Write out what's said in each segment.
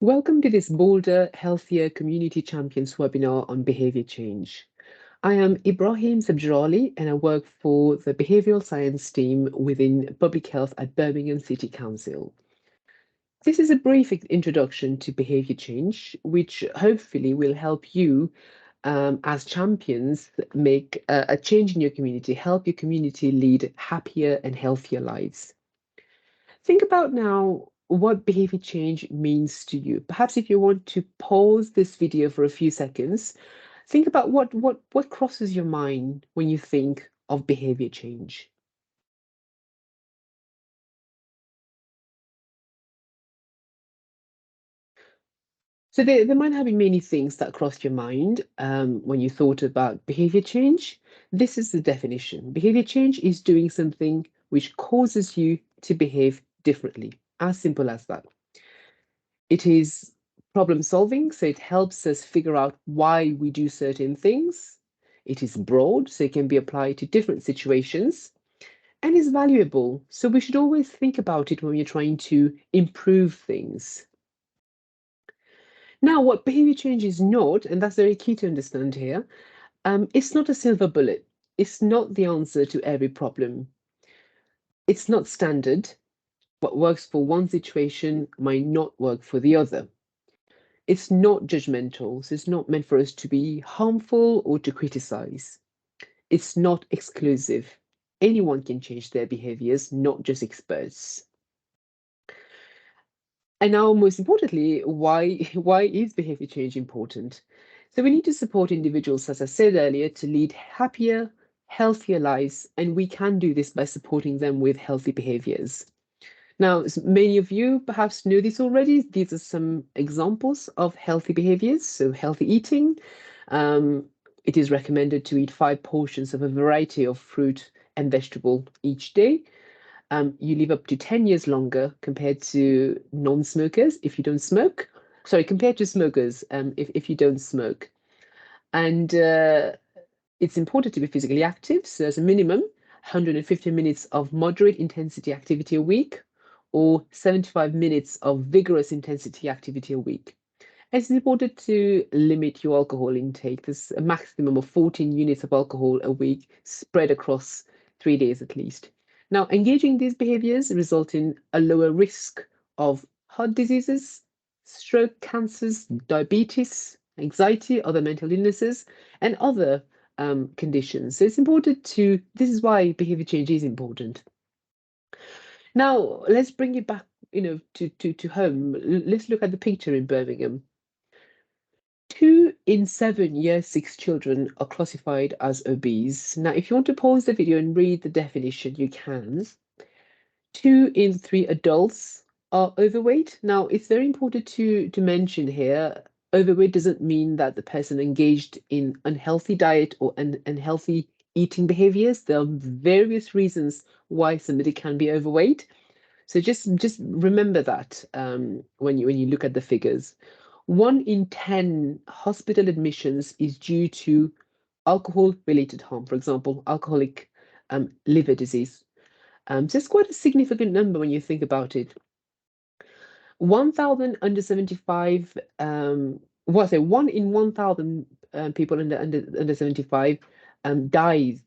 Welcome to this Bolder, Healthier Community Champions webinar on behavior change. I am Ibrahim Sabjirali and I work for the Behavioural Science team within Public Health at Birmingham City Council. This is a brief introduction to behavior change, which hopefully will help you as champions make a change in your community, help your community lead happier and healthier lives. Think about now what behavior change means to you. Perhaps if you want to pause this video for a few seconds, think about what crosses your mind when you think of behavior change. So there might have been many things that crossed your mind when you thought about behavior change. This is the definition. Behavior change is doing something which causes you to behave differently. As simple as that. It is problem solving, so it helps us figure out why we do certain things. It is broad, so it can be applied to different situations, and is valuable. So we should always think about it when we're trying to improve things. Now, what behavior change is not, and that's very key to understand here, it's not a silver bullet. It's not the answer to every problem. It's not standard. What works for one situation might not work for the other. It's not judgmental, so it's not meant for us to be harmful or to criticize. It's not exclusive. Anyone can change their behaviors, not just experts. And now, most importantly, why is behavior change important? So we need to support individuals, as I said earlier, to lead happier, healthier lives, and we can do this by supporting them with healthy behaviors. Now, many of you perhaps know this already. These are some examples of healthy behaviors. So healthy eating. It is recommended to eat 5 portions of a variety of fruit and vegetable each day. You live up to 10 years longer compared to non-smokers if you don't smoke. Sorry, compared to smokers if you don't smoke. And it's important to be physically active. So as a minimum, 150 minutes of moderate intensity activity a week or 75 minutes of vigorous intensity activity a week. And it's important to limit your alcohol intake. There's a maximum of 14 units of alcohol a week spread across 3 days at least. Now, engaging in these behaviors result in a lower risk of heart diseases, stroke, cancers, diabetes, anxiety, other mental illnesses, and other conditions. So it's important to, this is why behavior change is important. Now, let's bring it back, to home. Let's look at the picture in Birmingham. 2 in 7 year 6 children are classified as obese. Now, if you want to pause the video and read the definition, you can. 2 in 3 adults are overweight. Now, it's very important to mention here, overweight doesn't mean that the person engaged in unhealthy diet or unhealthy eating behaviors. There are various reasons why somebody can be overweight. So just remember that when you look at the figures. 1 in 10 hospital admissions is due to alcohol-related harm, for example, alcoholic liver disease. So it's quite a significant number when you think about it. 1,000 under 75, 1 in 1,000 people under 75 dies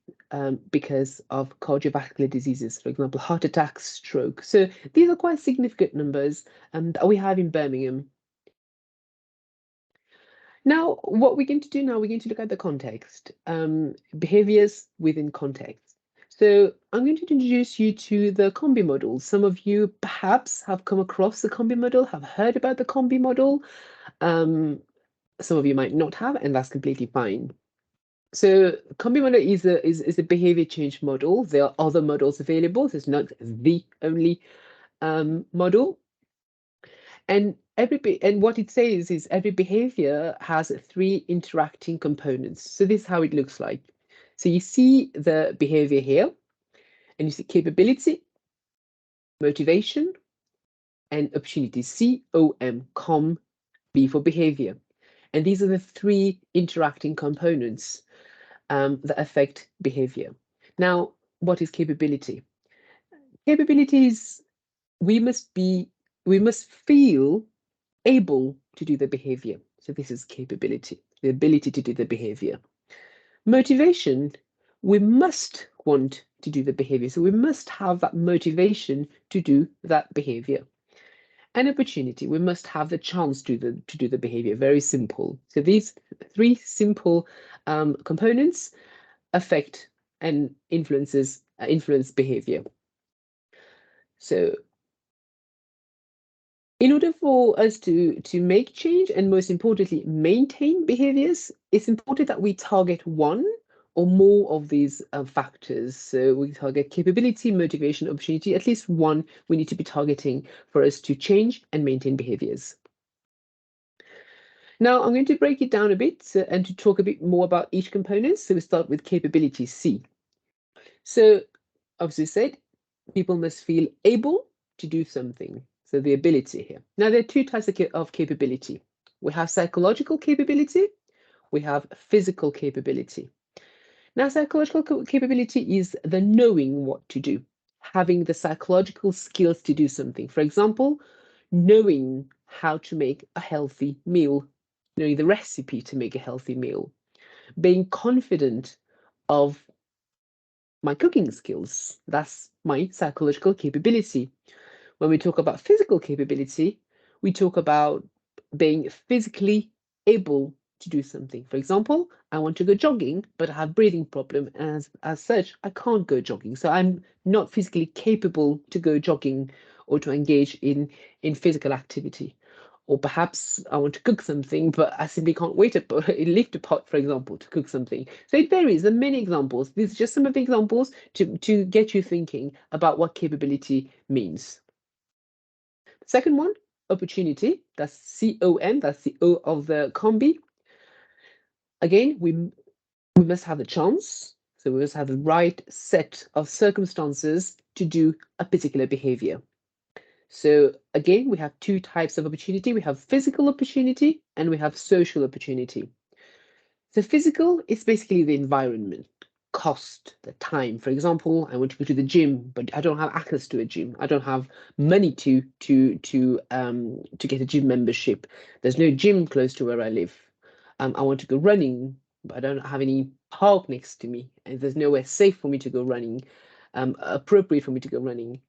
because of cardiovascular diseases, for example, heart attacks, stroke. So these are quite significant numbers that we have in Birmingham. Now, what we're going to do now, we're going to look at the context, behaviors within context. So I'm going to introduce you to the combi model. Some of you perhaps have come across the combi model, have heard about the combi model. Some of you might not have, and that's completely fine. So combi model is a behavior change model. There are other models available. So it's not the only model. And what it says is every behavior has 3 interacting components. So this is how it looks like. So you see the behavior here, and you see capability, motivation, and opportunity. COM, B for behavior. And these are the 3 interacting components that affect behavior. Now, what is capability? Capability is we must feel able to do the behavior. So this is capability, the ability to do the behavior. Motivation, we must want to do the behavior. So we must have that motivation to do that behavior. And opportunity, we must have the chance to do the behavior. Very simple. So these three simple components affect and influence behavior. So in order for us to make change and most importantly maintain behaviors, it's important that we target one or more of these factors. So we target capability, motivation, opportunity, at least one we need to be targeting for us to change and maintain behaviors. Now I'm going to break it down a bit and to talk a bit more about each component. So we start with capability C. So obviously said, people must feel able to do something. So the ability here. Now there are two types of capability. We have psychological capability, we have physical capability. Now psychological capability is the knowing what to do, having the psychological skills to do something. For example, knowing how to make a healthy meal, knowing the recipe to make a healthy meal, being confident of my cooking skills. That's my psychological capability. When we talk about physical capability, we talk about being physically able to do something. For example, I want to go jogging, but I have breathing problem. As such, I can't go jogging. So I'm not physically capable to go jogging or to engage in physical activity. Or perhaps I want to cook something, but I simply can't wait up, lift a pot, for example, to cook something. So it varies. There are many examples. These are just some of the examples to get you thinking about what capability means. Second one, opportunity. That's COM. That's the O of the combi. Again, we must have the chance. So we must have the right set of circumstances to do a particular behavior. So again, we have two types of opportunity. We have physical opportunity and we have social opportunity. So physical is basically the environment, cost, the time. For example, I want to go to the gym, but I don't have access to a gym. I don't have money to get a gym membership. There's no gym close to where I live. I want to go running, but I don't have any park next to me, and there's nowhere safe for me to go running, appropriate for me to go running.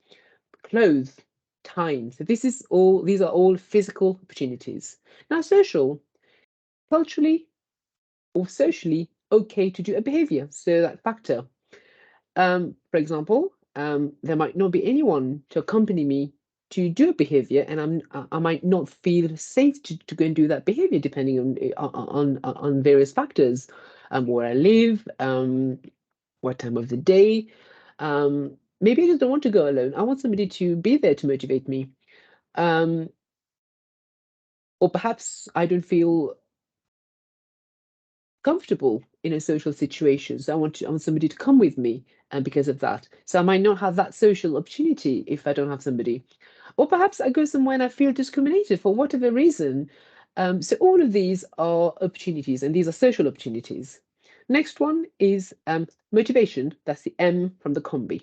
Clothes, time. So these are all physical opportunities. Now, social, culturally or socially okay to do a behavior. So that factor. For example, there might not be anyone to accompany me to do a behavior, and I might not feel safe to go and do that behavior, depending on various factors, where I live, what time of the day. Maybe I just don't want to go alone. I want somebody to be there to motivate me. Um, or perhaps I don't feel comfortable in a social situation. So I want somebody to come with me, and because of that. So I might not have that social opportunity if I don't have somebody. Or perhaps I go somewhere and I feel discriminated for whatever reason. So all of these are opportunities, and these are social opportunities. Next one is motivation. That's the M from the combi.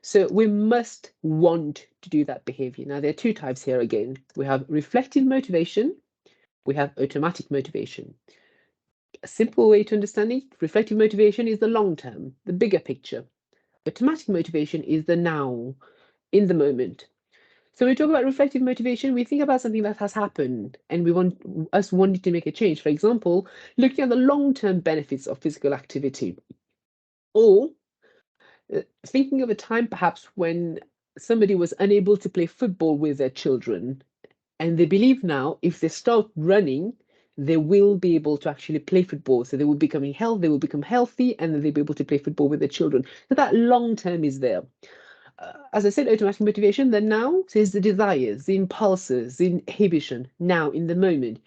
So we must want to do that behavior. Now, there are two types here again. We have reflective motivation, we have automatic motivation. A simple way to understand it, reflective motivation is the long term, the bigger picture. Automatic motivation is the now, in the moment. So when we talk about reflective motivation, we think about something that has happened and we want us wanting to make a change. For example, looking at the long-term benefits of physical activity, or thinking of a time perhaps when somebody was unable to play football with their children, and they believe now if they start running, they will be able to actually play football. So they will become healthy, and then they'll be able to play football with their children. So that long term is there. As I said, automatic motivation, then now says the desires, the impulses, the inhibition, now in the moment.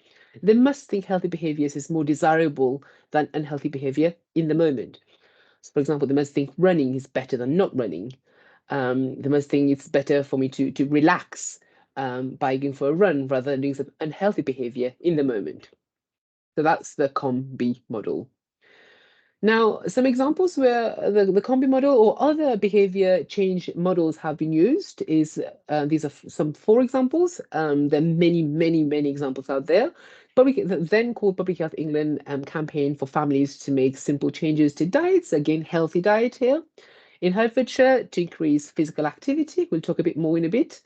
They must think healthy behaviors is more desirable than unhealthy behavior in the moment. So for example, they must think running is better than not running. They must think it's better for me to relax by going for a run rather than doing some unhealthy behavior in the moment. So that's the COM-B model. Now, some examples where the combi model or other behavior change models have been used is these are some four examples. There are many, many, many examples out there. The then called Public Health England campaign for families to make simple changes to diets, again, healthy diet here. In Hertfordshire, to increase physical activity. We'll talk a bit more in a bit.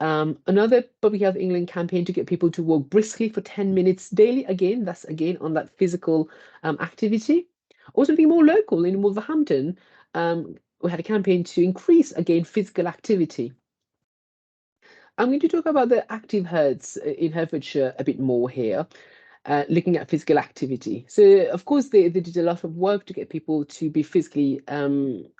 Another Public Health England campaign to get people to walk briskly for 10 minutes daily. Again, that's again on that physical activity. Or something more local in Wolverhampton, we had a campaign to increase, again, physical activity. I'm going to talk about the active herds in Hertfordshire a bit more here, looking at physical activity. So, of course, they did a lot of work to get people to be physically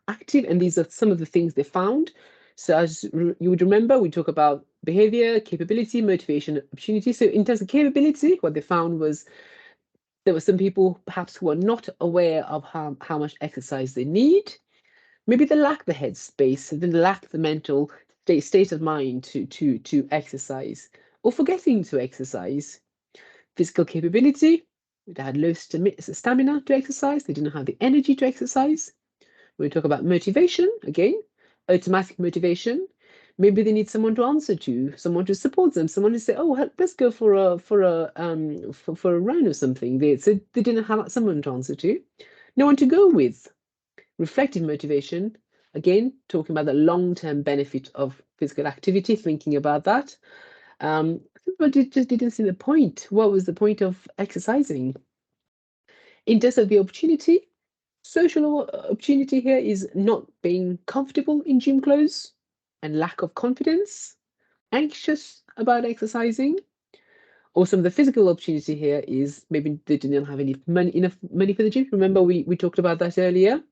active, and these are some of the things they found. So, as you would remember, we talk about behavior, capability, motivation, opportunity. So, in terms of capability, what they found was there were some people perhaps who are not aware of how much exercise they need. Maybe they lack the headspace, they lack the mental state of mind to exercise, or forgetting to exercise. Physical capability, they had low stamina to exercise, they didn't have the energy to exercise. We talk about motivation, again, automatic motivation. Maybe they need someone to answer to, someone to support them, someone to say, "Oh, let's go for a run or something." So they didn't have someone to answer to, no one to go with. Reflective motivation, again, talking about the long-term benefit of physical activity, thinking about that. But it just didn't see the point. What was the point of exercising? In terms of the opportunity, social opportunity here is not being comfortable in gym clothes and lack of confidence, anxious about exercising. Or some of the physical opportunity here is maybe they didn't have enough money for the gym. Remember, we talked about that earlier.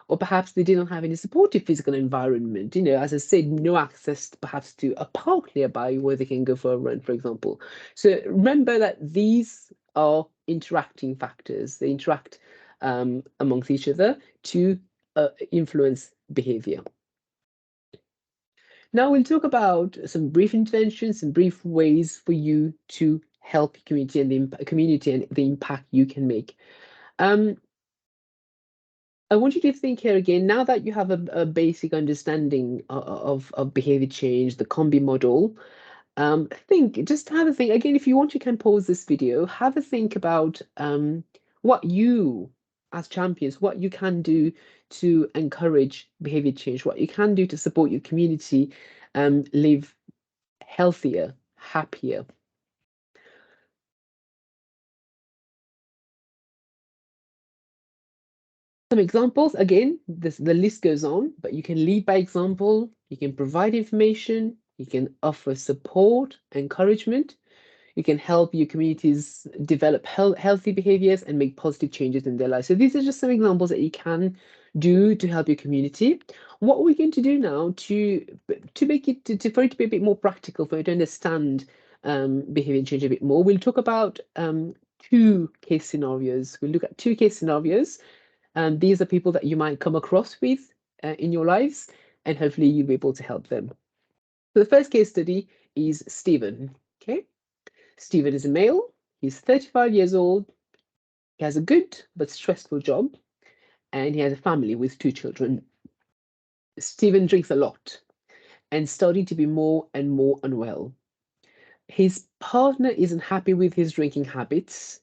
Or perhaps they didn't have any supportive physical environment. As I said, no access perhaps to a park nearby where they can go for a run, for example. So remember that these are interacting factors. They interact amongst each other to influence behavior. Now we'll talk about some brief interventions, some brief ways for you to help community and the impact you can make. I want you to think here again, now that you have a basic understanding of behavior change, the combi model, just have a think. Again, if you want, you can pause this video, have a think about what you, as champions, what you can do to encourage behavior change, what you can do to support your community live healthier, happier. Some examples, again, the list goes on, but you can lead by example, you can provide information, you can offer support, encouragement, you can help your communities develop healthy behaviors and make positive changes in their lives. So these are just some examples that you can do to help your community. What we're going to do now to make it for it to be a bit more practical, for you to understand behavior change a bit more, we'll talk about two case scenarios. We'll look at two case scenarios. These are people that you might come across with in your lives, and hopefully you'll be able to help them. So the first case study is Stephen. Okay, Stephen is a male. He's 35 years old. He has a good but stressful job, and he has a family with two children. Stephen drinks a lot and starting to be more and more unwell. His partner isn't happy with his drinking habits.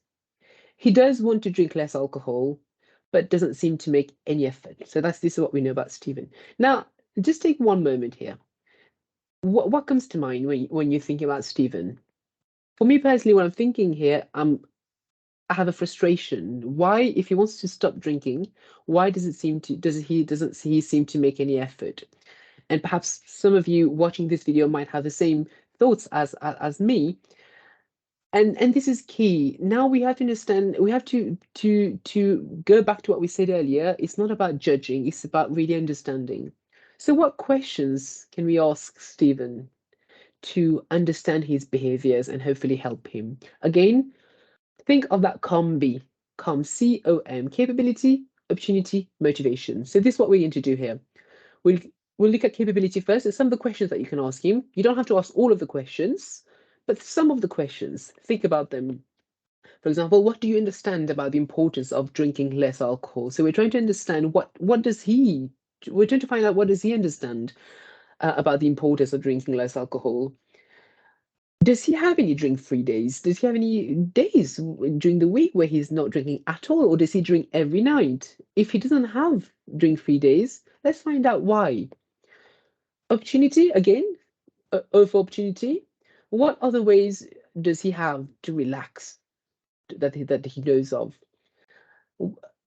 He does want to drink less alcohol, but doesn't seem to make any effort. So this is what we know about Stephen. Now, just take one moment here. What comes to mind when you think about Stephen? For me personally, when I'm thinking here, I have a frustration. Why, if he wants to stop drinking, why doesn't he seem to make any effort? And perhaps some of you watching this video might have the same thoughts as me. And this is key. Now we have to understand, we have to go back to what we said earlier. It's not about judging, it's about really understanding. So what questions can we ask Stephen to understand his behaviors and hopefully help him? Again, think of that COM, capability, opportunity, motivation. So this is what we're going to do here. We'll look at capability first and some of the questions that you can ask him. You don't have to ask all of the questions, but some of the questions, think about them. For example, what do you understand about the importance of drinking less alcohol? So we're trying to understand what does he, we're trying to find out what does he understand about the importance of drinking less alcohol. Does he have any drink-free days? Does he have any days during the week where he's not drinking at all, or does he drink every night? If he doesn't have drink-free days, let's find out why. Opportunity again, over opportunity. What other ways does he have to relax that he knows of?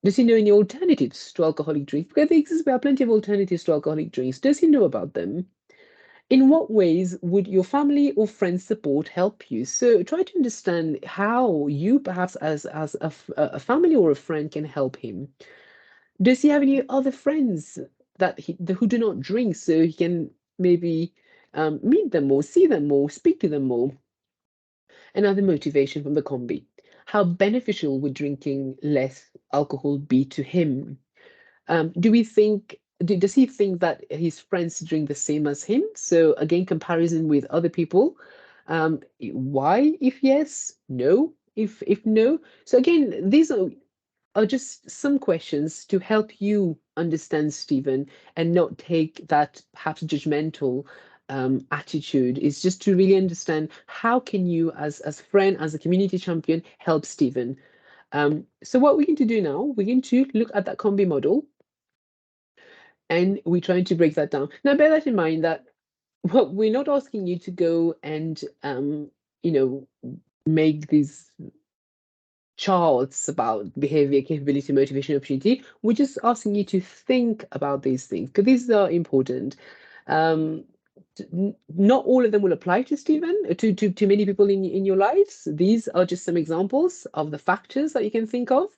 Does he know any alternatives to alcoholic drinks? Because there are plenty of alternatives to alcoholic drinks. Does he know about them? In what ways would your family or friends support help you? So try to understand how you, perhaps as a family or a friend, can help him. Does he have any other friends who do not drink, so he can maybe meet them more, see them more, speak to them more? Another motivation from the combi. How beneficial would drinking less alcohol be to him? Do we think, does he think that his friends drink the same as him? So again, comparison with other people. Why, if yes, no, if no. So again, these are just some questions to help you understand Stephen and not take that perhaps judgmental attitude. It's just to really understand how can you, as a friend, as a community champion, help Stephen. So what we're going to do now, we're going to look at that combi model and we're trying to break that down. Now, bear that in mind that we're not asking you to go and you know, make these charts about behavior, capability, motivation, opportunity. We're just asking you to think about these things because these are important. Um, Not all of them will apply to Stephen, to many people in your lives. These are just some examples of the factors that you can think of.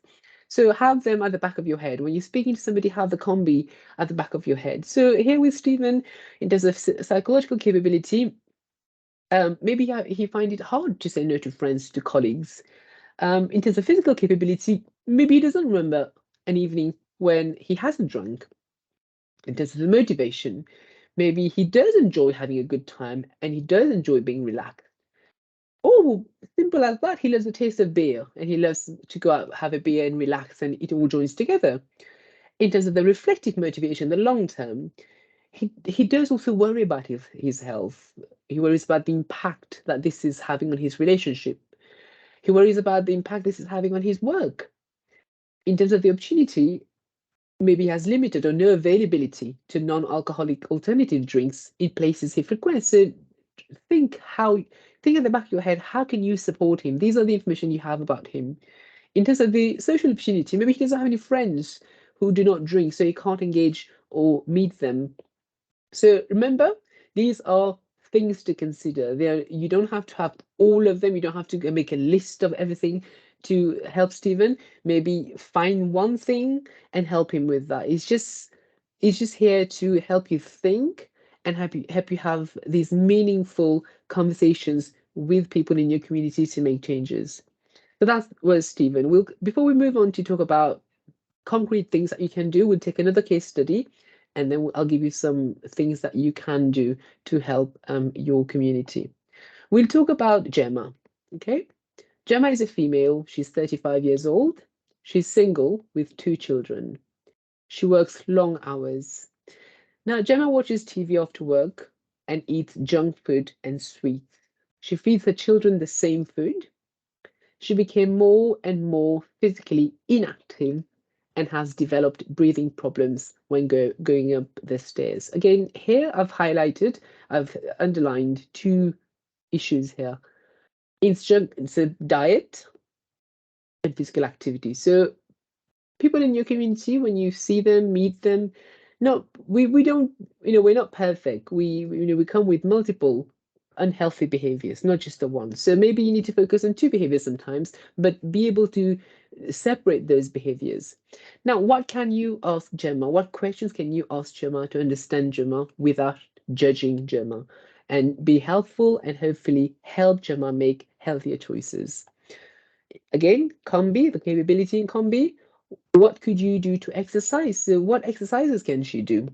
So have them at the back of your head. When you're speaking to somebody, have the combi at the back of your head. So here with Stephen, in terms of psychological capability, maybe he find it hard to say no to friends, to colleagues. In terms of physical capability, maybe he doesn't remember an evening when he hasn't drunk. In terms of the motivation, maybe he does enjoy having a good time and he does enjoy being relaxed. Oh, simple as that. He loves the taste of beer and he loves to go out, have a beer and relax and it all joins together. In terms of the reflective motivation, the long term, he does also worry about his health. He worries about the impact that this is having on his relationship. He worries about the impact this is having on his work. In terms of the opportunity, maybe he has limited or no availability to non-alcoholic alternative drinks in places he frequents. So think how, think at the back of your head, how can you support him? These are the information you have about him. In terms of the social opportunity, maybe he doesn't have any friends who do not drink, so he can't engage or meet them. So remember, these are things to consider. There, you don't have to have all of them. You don't have to make a list of everything to help Stephen. Maybe find one thing and help him with that. It's just here to help you think and help you have these meaningful conversations with people in your community to make changes. So that was Stephen. We'll before we move on to talk about concrete things that you can do. We'll take another case study and then I'll give you some things that you can do to help your community. We'll talk about Gemma. Okay. Gemma is a female. She's 35 years old. She's single with 2 children. She works long hours. Now, Gemma watches TV after work and eats junk food and sweets. She feeds her children the same food. She became more and more physically inactive and has developed breathing problems when going up the stairs. Again, here I've underlined 2 issues here. It's a diet and physical activity. So people in your community, when you see them, meet them, no, we don't, we're not perfect. We come with multiple unhealthy behaviors, not just the one. So maybe you need to focus on 2 behaviors sometimes, but be able to separate those behaviors. Now, what can you ask Gemma? What questions can you ask Gemma to understand Gemma without judging Gemma and be helpful and hopefully help Gemma make healthier choices? Again, combi, the capability in combi. What could you do to exercise? So what exercises can she do?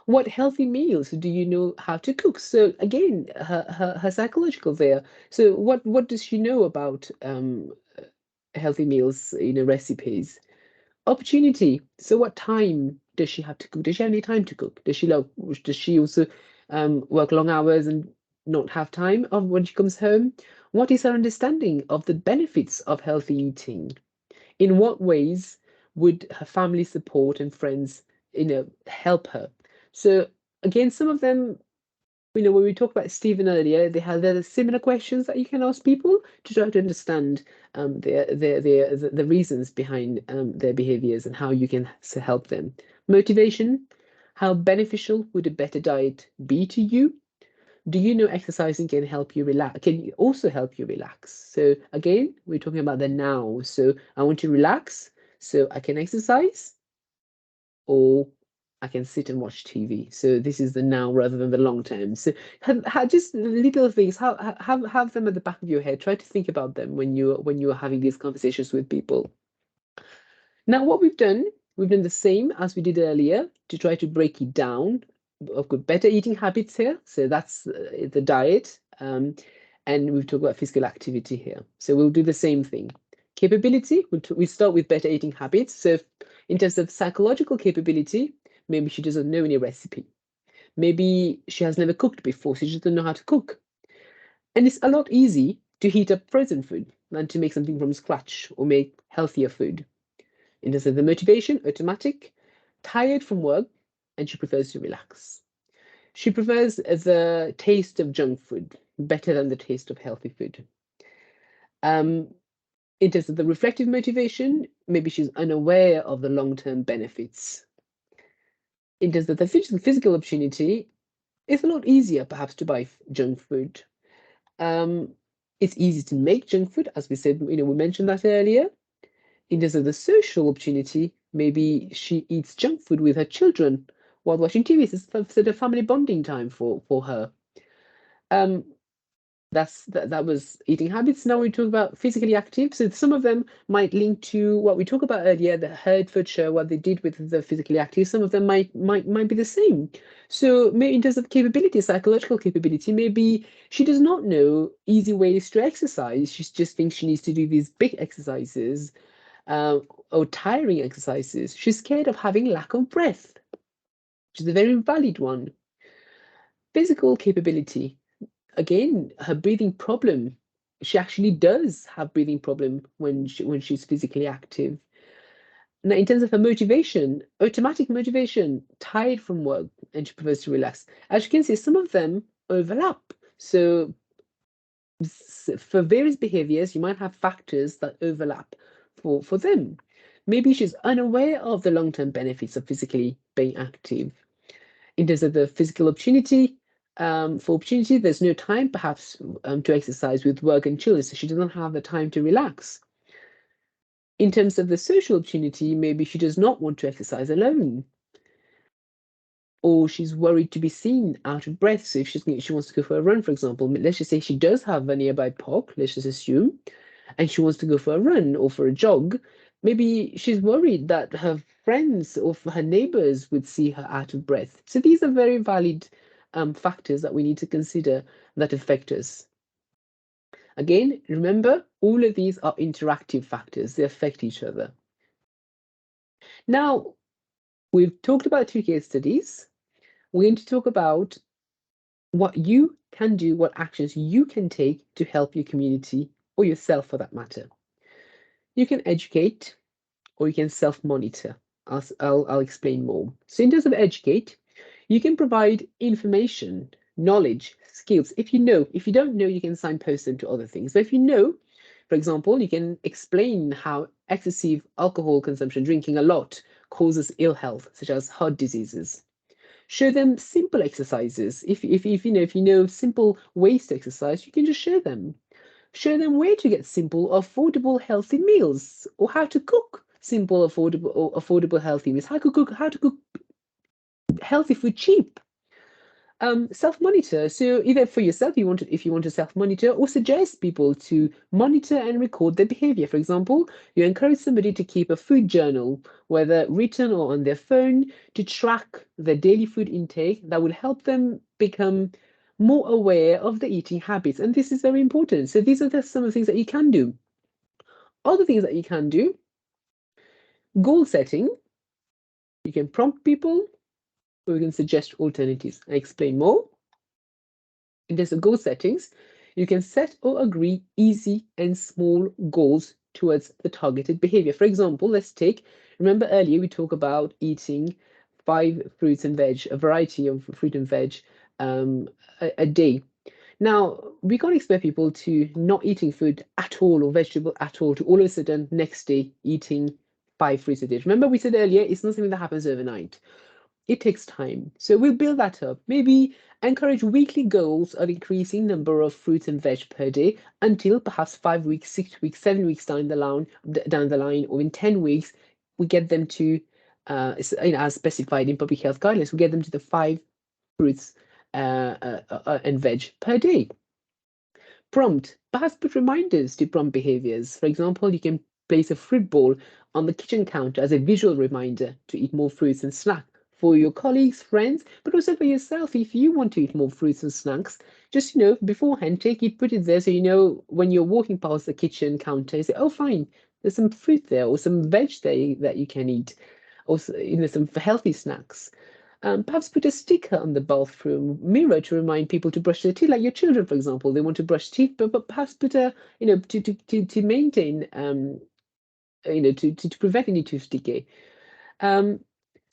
What healthy meals do you know how to cook? So again, her psychological there. So what does she know about healthy meals, recipes? Opportunity. So what time does she have to cook? Does she have any time to cook? Does she also work long hours and not have time of when she comes home? What is her understanding of the benefits of healthy eating? In what ways would her family support and friends, help her? So again, some of them, when we talked about Stephen earlier, there are similar questions that you can ask people to try to understand the reasons behind their behaviors and how you can help them. Motivation, how beneficial would a better diet be to you? Do you know exercising can help you relax? Can also help you relax? So again, we're talking about the now. So I want to relax, so I can exercise, or I can sit and watch TV. So this is the now rather than the long term. So just little things. Have them at the back of your head. Try to think about them when you're having these conversations with people. Now, what we've done the same as we did earlier to try to break it down. I've got better eating habits here. So that's the diet. And we've talked about physical activity here. So we'll do the same thing. Capability, we start with better eating habits. So in terms of psychological capability, maybe she doesn't know any recipe. Maybe she has never cooked before, so she doesn't know how to cook. And it's a lot easy to heat up frozen food than to make something from scratch or make healthier food. In terms of the motivation, automatic, tired from work, and she prefers to relax. She prefers the taste of junk food better than the taste of healthy food. Um, in terms of the reflective motivation, maybe she's unaware of the long-term benefits. In terms of the physical opportunity, it's a lot easier perhaps to buy junk food. Um, it's easy to make junk food, as we said, we mentioned that earlier. In terms of the social opportunity, maybe she eats junk food with her children while watching TV. It's sort of family bonding time for her. Um, that was eating habits. Now we talk about physically active. So some of them might link to what we talked about earlier, the Hertfordshire, what they did with the physically active. Some of them might be the same. So maybe in terms of capability, psychological capability, maybe she does not know easy ways to exercise. She just thinks she needs to do these big exercises uh, or tiring exercises. She's scared of having lack of breath, which is a very valid one. Physical capability. Again, her breathing problem. She actually does have breathing problem when she's physically active. Now, in terms of her motivation, automatic motivation, tired from work, and she prefers to relax. As you can see, some of them overlap. So for various behaviors, you might have factors that overlap for them. Maybe she's unaware of the long-term benefits of physically being active. In terms of the physical opportunity, for opportunity, there's no time perhaps to exercise with work and children, so she doesn't have the time to relax. In terms of the social opportunity, maybe she does not want to exercise alone, or she's worried to be seen out of breath. So if she wants to go for a run, for example, let's just say she does have a nearby park, let's just assume, and she wants to go for a run or for a jog, maybe she's worried that her friends or her neighbors would see her out of breath. So these are very valid factors that we need to consider that affect us. Again, remember, all of these are interactive factors. They affect each other. Now, we've talked about two case studies. We're going to talk about what you can do, what actions you can take to help your community or yourself for that matter. You can educate, or you can self-monitor. I'll explain more. So in terms of educate, you can provide information, knowledge, skills. If you don't know, you can signpost them to other things. But if you know, for example, you can explain how excessive alcohol consumption, drinking a lot, causes ill health, such as heart diseases. Show them simple exercises. If you know simple ways to exercise, you can just share them. Show them where to get simple, affordable, healthy meals, or how to cook simple, affordable, healthy meals. How to cook healthy food cheap. Self-monitor. So either for yourself, if you want to self-monitor, or suggest people to monitor and record their behavior. For example, you encourage somebody to keep a food journal, whether written or on their phone, to track their daily food intake. That will help them become more aware of the eating habits. And this is very important. So these are some of the things that you can do. Other things that you can do, goal setting. You can prompt people, or you can suggest alternatives. I explain more. In terms of goal settings, you can set or agree easy and small goals towards the targeted behavior. For example, remember earlier we talked about eating 5 fruits and veg, a variety of fruit and veg a day. Now, we can't expect people to not eating food at all or vegetable at all to all of a sudden next day eating 5 fruits a day. Remember, we said earlier, it's not something that happens overnight. It takes time. So we'll build that up. Maybe encourage weekly goals of increasing number of fruits and veg per day until perhaps 5 weeks, 6 weeks, 7 weeks down the line, or in 10 weeks, we get them to, as specified in public health guidelines, we get them to the 5 fruits and veg per day. Prompt. Perhaps put reminders to prompt behaviors. For example, you can place a fruit bowl on the kitchen counter as a visual reminder to eat more fruits and snacks for your colleagues, friends, but also for yourself. If you want to eat more fruits and snacks, just beforehand, put it there so you know when you're walking past the kitchen counter, you say, "Oh, fine, there's some fruit there or some veg there that you can eat, or some healthy snacks." Perhaps put a sticker on the bathroom mirror to remind people to brush their teeth, like your children, for example. They want to brush teeth, but perhaps put to maintain, to prevent any tooth decay. Um,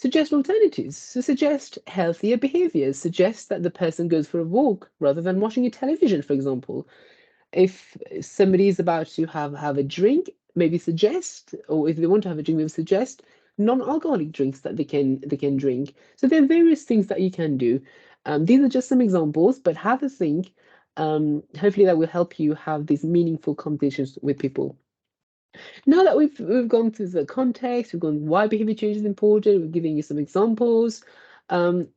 Suggest alternatives. So suggest healthier behaviors. Suggest that the person goes for a walk rather than watching a television, for example. If somebody is about to have a drink, maybe suggest, or if they want to have a drink, maybe suggest non-alcoholic drinks that they can drink. So there are various things that you can do. These are just some examples, but have a think. Hopefully that will help you have these meaningful conversations with people. Now that we've gone through the context, we've gone why behavior change is important, we're giving you some examples. Um,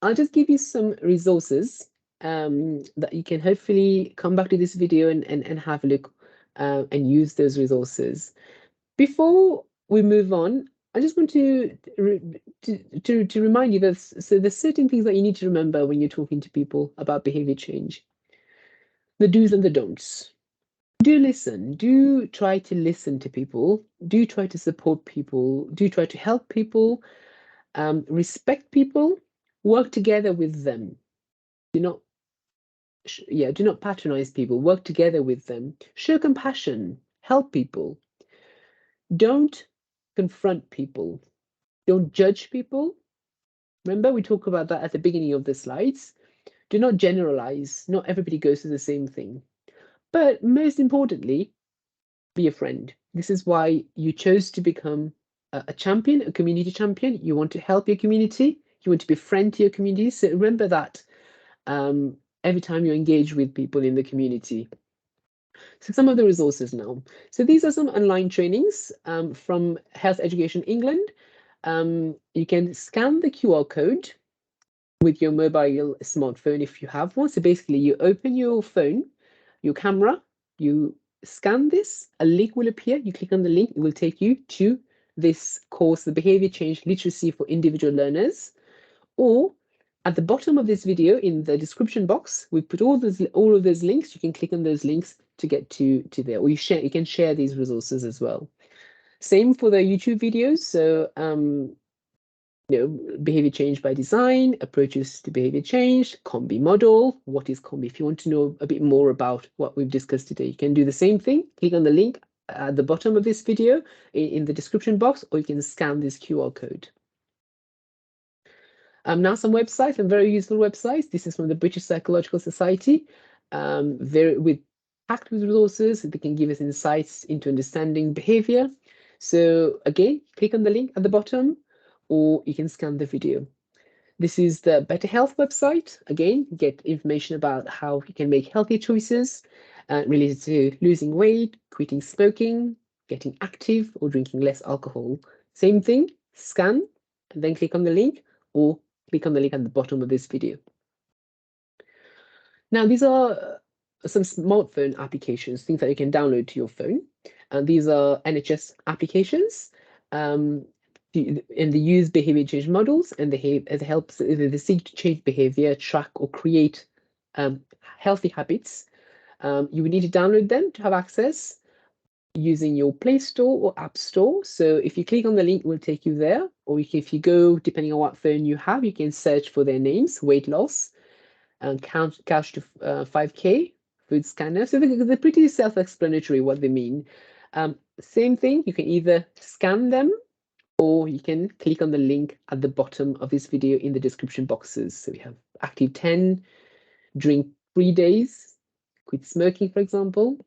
I'll just give you some resources that you can hopefully come back to this video and have a look and use those resources. Before we move on, I just want to remind you that there's certain things that you need to remember when you're talking to people about behavior change. The do's and the don'ts. Do listen. Do try to listen to people. Do try to support people. Do try to help people. Respect people. Work together with them. Do not do not patronize people. Work together with them. Show compassion. Help people. Don't confront people. Don't judge people. Remember, we talked about that at the beginning of the slides. Do not generalize. Not everybody goes through the same thing. But most importantly, be a friend. This is why you chose to become a champion, a community champion. You want to help your community. You want to be a friend to your community. So remember that every time you engage with people in the community. So some of the resources now. So these are some online trainings from Health Education England. You can scan the QR code with your mobile smartphone if you have one. So basically you open your phone, your camera, you scan this, a link will appear, you click on the link, it will take you to this course, the Behavior Change Literacy for Individual Learners. Or at the bottom of this video in the description box, we put all of those links. You can click on those links to get to there, or you can share these resources as well. Same for the YouTube videos. So behavior change by design, approaches to behavior change, combi model. What is combi? If you want to know a bit more about what we've discussed today, you can do the same thing. Click on the link at the bottom of this video in the description box, or you can scan this QR code. Now some websites, some very useful websites. This is from the British Psychological Society. Packed with resources that can give us insights into understanding behavior. So again, click on the link at the bottom, or you can scan the video. This is the Better Health website. Again, get information about how you can make healthy choices related to losing weight, quitting smoking, getting active, or drinking less alcohol. Same thing, scan, and then click on the link, or click on the link at the bottom of this video. Now, these are some smartphone applications, things that you can download to your phone. And these are NHS applications. Um, and they use behavior change models, and they help they seek to change behavior, track or create healthy habits. You would need to download them to have access using your Play Store or App Store. So if you click on the link, it will take you there. Or if you go, depending on what phone you have, you can search for their names, weight loss, and couch to 5K, food scanner. So they're pretty self-explanatory what they mean. Same thing, you can either scan them or you can click on the link at the bottom of this video in the description boxes. So we have active 10, drink 3 days, quit smoking, for example.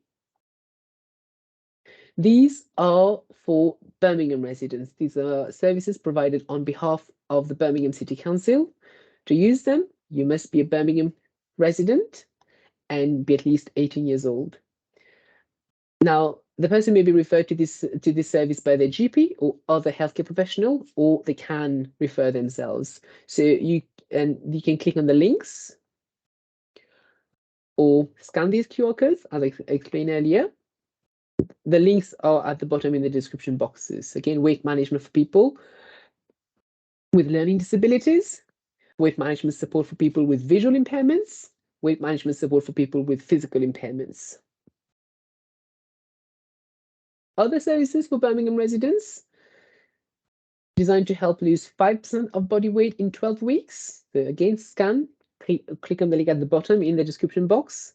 These are for Birmingham residents. These are services provided on behalf of the Birmingham City Council. To use them, you must be a Birmingham resident and be at least 18 years old. Now, the person may be referred to this service by their GP or other healthcare professional, or they can refer themselves. So you can click on the links or scan these QR codes, as I explained earlier. The links are at the bottom in the description boxes. Again, weight management for people with learning disabilities, weight management support for people with visual impairments, weight management support for people with physical impairments. Other services for Birmingham residents designed to help lose 5% of body weight in 12 weeks. So again, scan, click on the link at the bottom in the description box.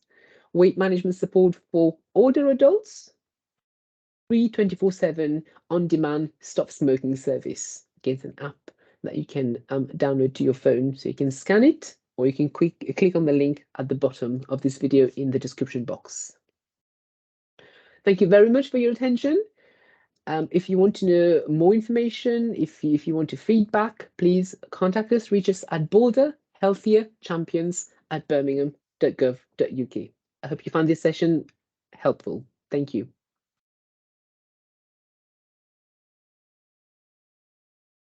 Weight management support for older adults. Free 24/7 on-demand stop smoking service. Again, it's an app that you can download to your phone. So you can scan it, or you can click on the link at the bottom of this video in the description box. Thank you very much for your attention. If you want to know more information, if you want to feedback, please contact us, reach us at boulderhealthierchampions@birmingham.gov.uk. I hope you found this session helpful. Thank you.